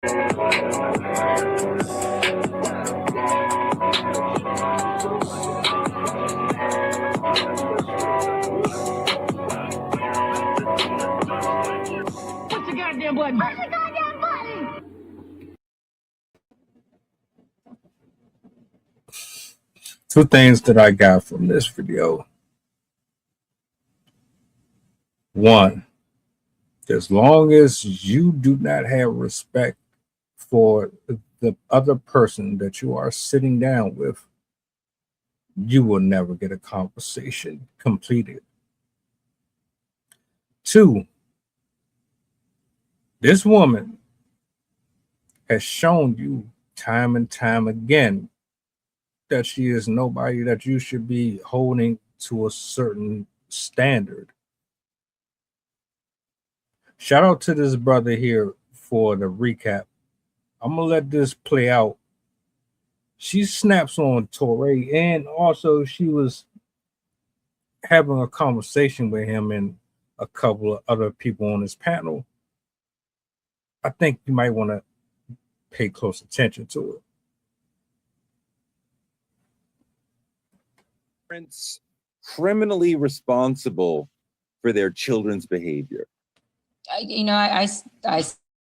the goddamn button? Press the goddamn button! Two things that I got from this video. One, as long as you do not have respect for the other person that you are sitting down with, you will never get a conversation completed. Two, this woman has shown you time and time again that she is nobody that you should be holding to a certain standard. Shout out to this brother here for the recap. I'm gonna let this play out. She snaps on Toure, and also she was having a conversation with him and a couple of other people on his panel. I think you might want to pay close attention to it. Parents criminally responsible for their children's behavior? I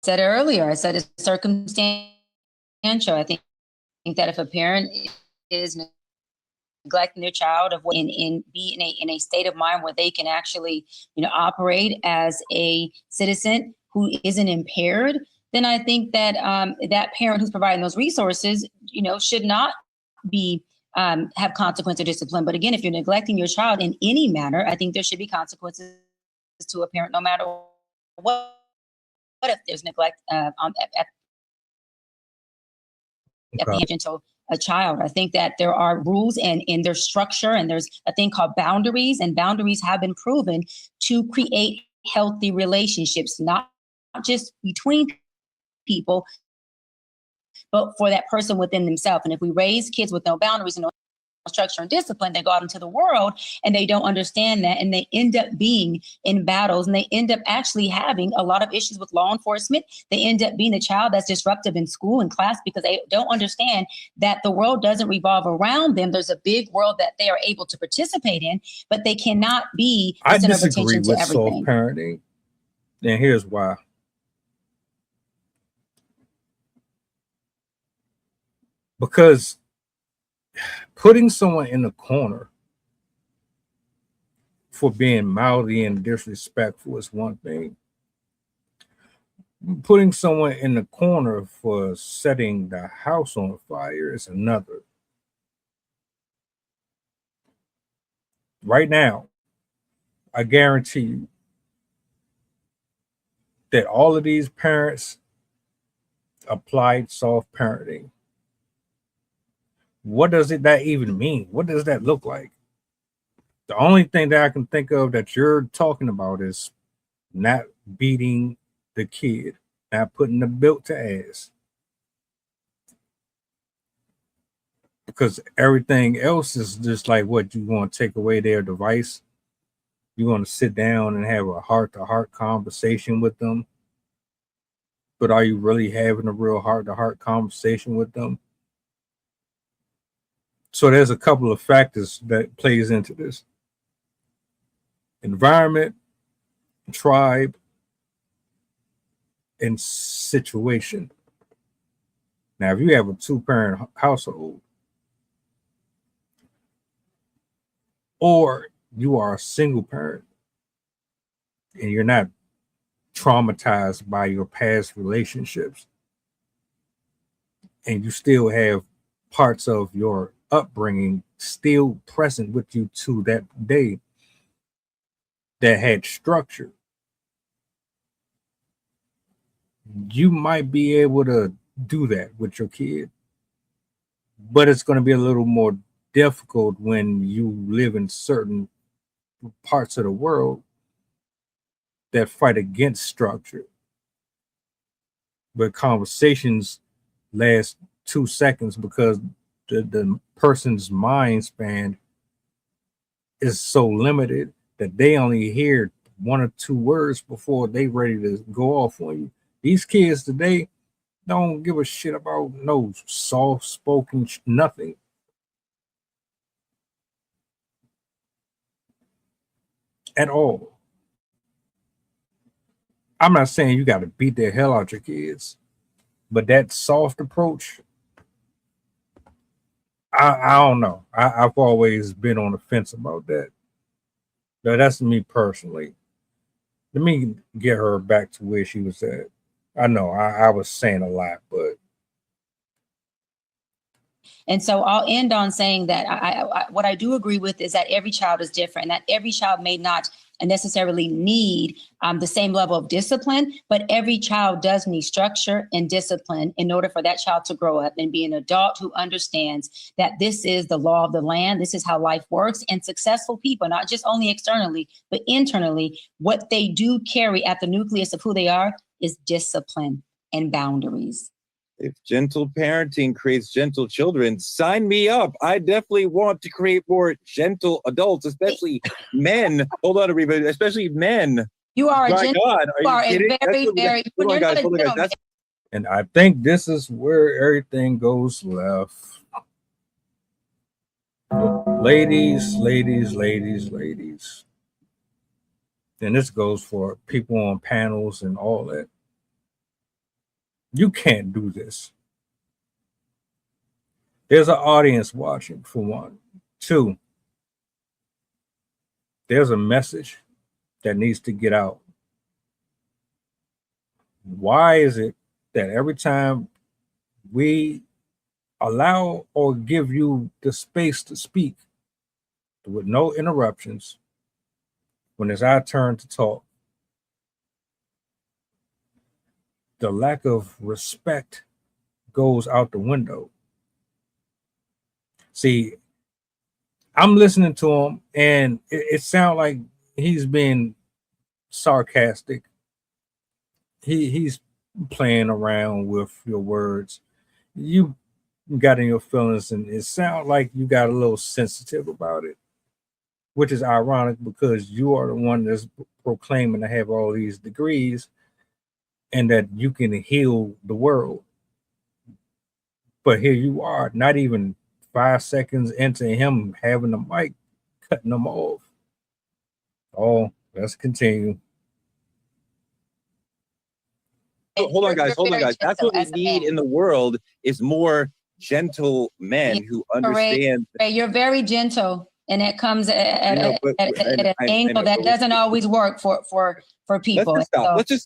said it earlier. I said it's circumstantial. I think that if a parent is neglecting their child be in a state of mind where they can actually operate as a citizen who isn't impaired, then I think that that parent who's providing those resources should not be have consequence or discipline. But again, if you're neglecting your child in any manner, I think there should be consequences to a parent no matter what if there's neglect at the age of a child. I think that there are rules and in their structure, and there's a thing called boundaries, and boundaries have been proven to create healthy relationships, not just between people, but for that person within themselves. And if we raise kids with no boundaries and no structure and discipline, they go out into the world and they don't understand that, and they end up being in battles, and they end up actually having a lot of issues with law enforcement. They end up being a child that's disruptive in school and class because they don't understand that the world doesn't revolve around them. There's a big world that they are able to participate in, but they cannot be the center of attention to everything. I disagree with soft parenting, and here's why. Because putting someone in the corner for being mouthy and disrespectful is one thing. Putting someone in the corner for setting the house on fire is another. Right now, I guarantee you that all of these parents applied soft parenting. What does that even mean? What does that look like? The only thing that I can think of that you're talking about is not beating the kid, not putting the belt to ass. Because everything else is just like, what, you want to take away their device? You want to sit down and have a heart-to-heart conversation with them? But are you really having a real heart-to-heart conversation with them? So there's a couple of factors that plays into this. Environment, tribe, and situation. Now, if you have a two-parent household, or you are a single parent, and you're not traumatized by your past relationships, and you still have parts of your upbringing still present with you to that day that had structure, you might be able to do that with your kid, but it's going to be a little more difficult when you live in certain parts of the world that fight against structure, but conversations last 2 seconds because the person's mind span is so limited that they only hear 1 or 2 words before they ready to go off on you. These kids today, Don't give a shit about no soft-spoken nothing. At all. I'm not saying you got to beat the hell out your kids, but that soft approach, I don't know. I've always been on the fence about that. But that's me personally. Let me get her back to where she was at. I know I was saying a lot, but. And so I'll end on saying that what I do agree with is that every child is different, and that every child may not necessarily need the same level of discipline, but every child does need structure and discipline in order for that child to grow up and be an adult who understands that this is the law of the land. This is how life works. And successful people, not just only externally, but internally, what they do carry at the nucleus of who they are is discipline and boundaries. If gentle parenting creates gentle children, sign me up. I definitely want to create more gentle adults, especially men. Hold on, everybody, especially men. You are My a God, are you kidding? very. Hold on, guys. And I think this is where everything goes left. Ladies. And this goes for people on panels and all that. You can't do this. There's an audience watching, for one. Two, there's a message that needs to get out. Why is it that every time we allow or give you the space to speak with no interruptions, when it's our turn to talk, the lack of respect goes out the window? See, I'm listening to him, and it sounds like he's being sarcastic. He's playing around with your words. You got in your feelings, and it sounds like you got a little sensitive about it, which is ironic because you are the one that's proclaiming to have all these degrees and that you can heal the world. But here you are, not even 5 seconds into him having the mic, cutting them off. Oh, let's continue. Hold on, guys. That's what we need in the world is more gentle men who understand. You're very gentle, and it comes at an angle that doesn't always work for people. Let's just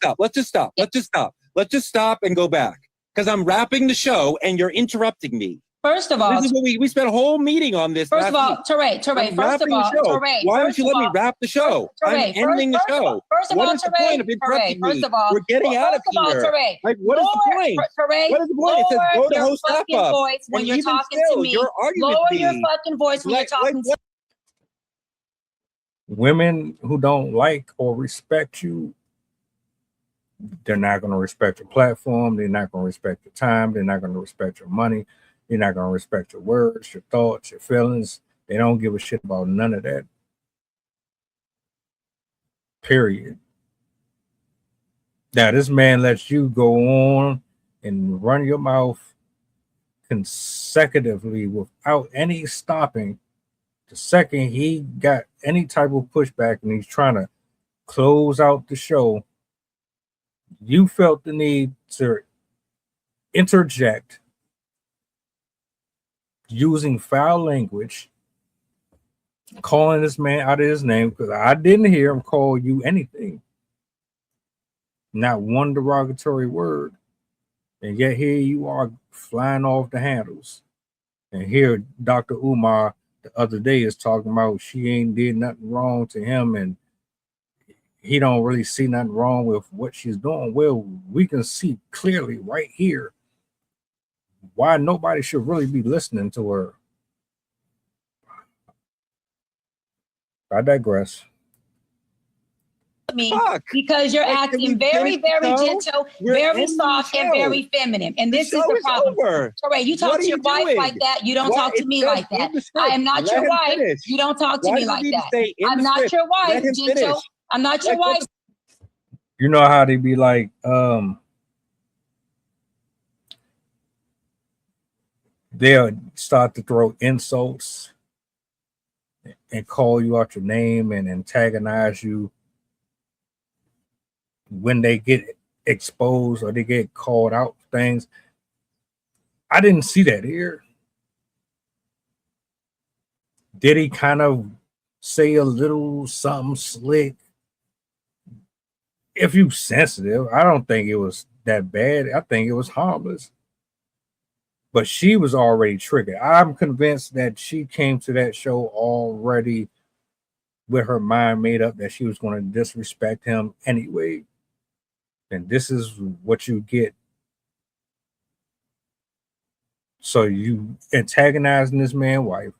stop and go back, because I'm wrapping the show and you're interrupting me. First of all, this is what we spent a whole meeting on this. First of all, Toure. Why don't you let me wrap the show? I'm ending the show. First of all, what is the point of interrupting me? We're getting out of here. Like, what is the point? What is the point? It says go to host up. When you're talking to me, lower your fucking voice when you're talking to me. Women who don't like or respect you, they're not going to respect your platform. They're not going to respect your time. They're not going to respect your money. They're not going to respect your words, your thoughts, your feelings. They don't give a shit about none of that. Period. Now, this man lets you go on and run your mouth consecutively without any stopping. The second he got any type of pushback and he's trying to close out the show, you felt the need to interject using foul language, calling this man out of his name, because I didn't hear him call you anything. Not one derogatory word. And yet here you are flying off the handles. And here Dr. Umar the other day is talking about she ain't did nothing wrong to him and he don't really see nothing wrong with what she's doing. Well, we can see clearly right here why nobody should really be listening to her. I digress. Because you're acting very, very gentle, very soft, and very feminine. And this is the problem. Toure, you talk to your wife like that. You don't talk to me like that. I am not your wife. You don't talk to me like that. I'm not your wife, gentle. I'm not your wife. You know how they be like, they'll start to throw insults and call you out your name and antagonize you when they get exposed or they get called out things. I didn't see that here. Did he kind of say a little something slick? If you sensitive, I don't think it was that bad. I think it was harmless. But she was already triggered. I'm convinced that she came to that show already with her mind made up that she was going to disrespect him anyway. And this is what you get. So you antagonizing this man's wife,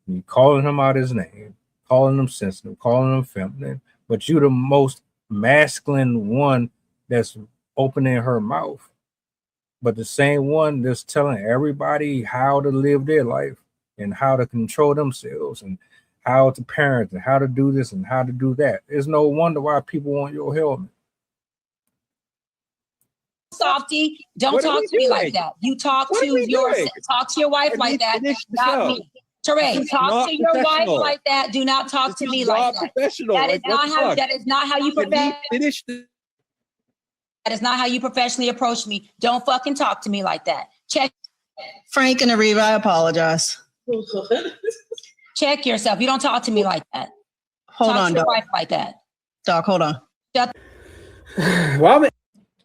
you calling him out his name, calling him sensitive, calling him feminine, but you the most masculine one that's opening her mouth, but the same one that's telling everybody how to live their life and how to control themselves and how to parent and how to do this and how to do that. There's no wonder why people want your helmet. Softy, don't talk to me like that. You talk to your wife like that, not me. Toure, talk to your wife like that. Do not talk to me like that. That is not how you That is not how you professionally approach me. Don't fucking talk to me like that. Check. Frank and Ariva, I apologize. Check yourself. You don't talk to me like that. Hold talk on, to your Doc. wife like that. Doc, hold on.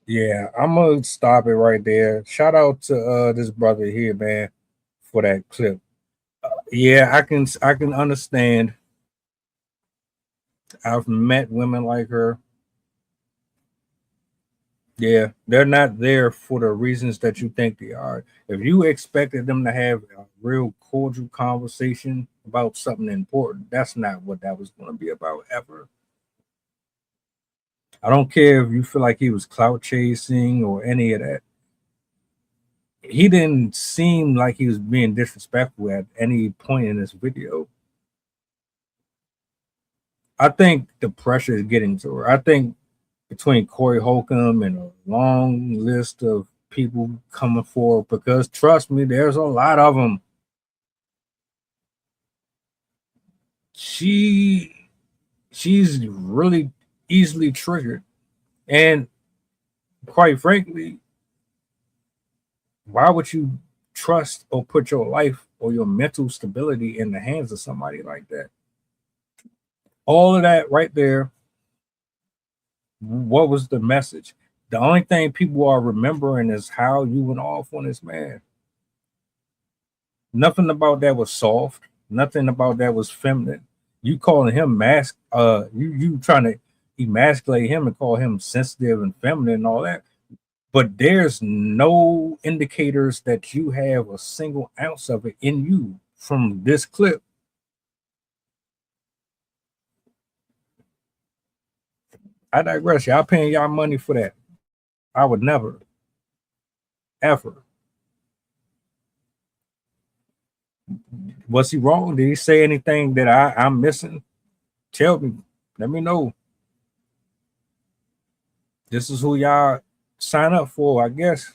Yeah, I'm gonna stop it right there. Shout out to this brother here, man, for that clip. Yeah, I can understand. I've met women like her. Yeah, they're not there for the reasons that you think they are. If you expected them to have a real cordial conversation about something important, that's not what that was going to be about ever. I don't care if you feel like he was clout chasing or any of that. He didn't seem like he was being disrespectful at any point in this video. I think the pressure is getting to her. I think between Corey Holcomb and a long list of people coming forward, because trust me, there's a lot of them. She's really easily triggered. And quite frankly, why would you trust or put your life or your mental stability in the hands of somebody like that? All of that right there. What was the message? The only thing people are remembering is how you went off on this man. Nothing about that was soft. Nothing about that was feminine. You calling him you trying to emasculate him and call him sensitive and feminine and all that. But there's no indicators that you have a single ounce of it in you from this clip. I digress. Y'all paying y'all money for that. I would never, ever. Was he wrong? Did he say anything that I'm missing? Tell me. Let me know. This is who y'all sign up for, I guess.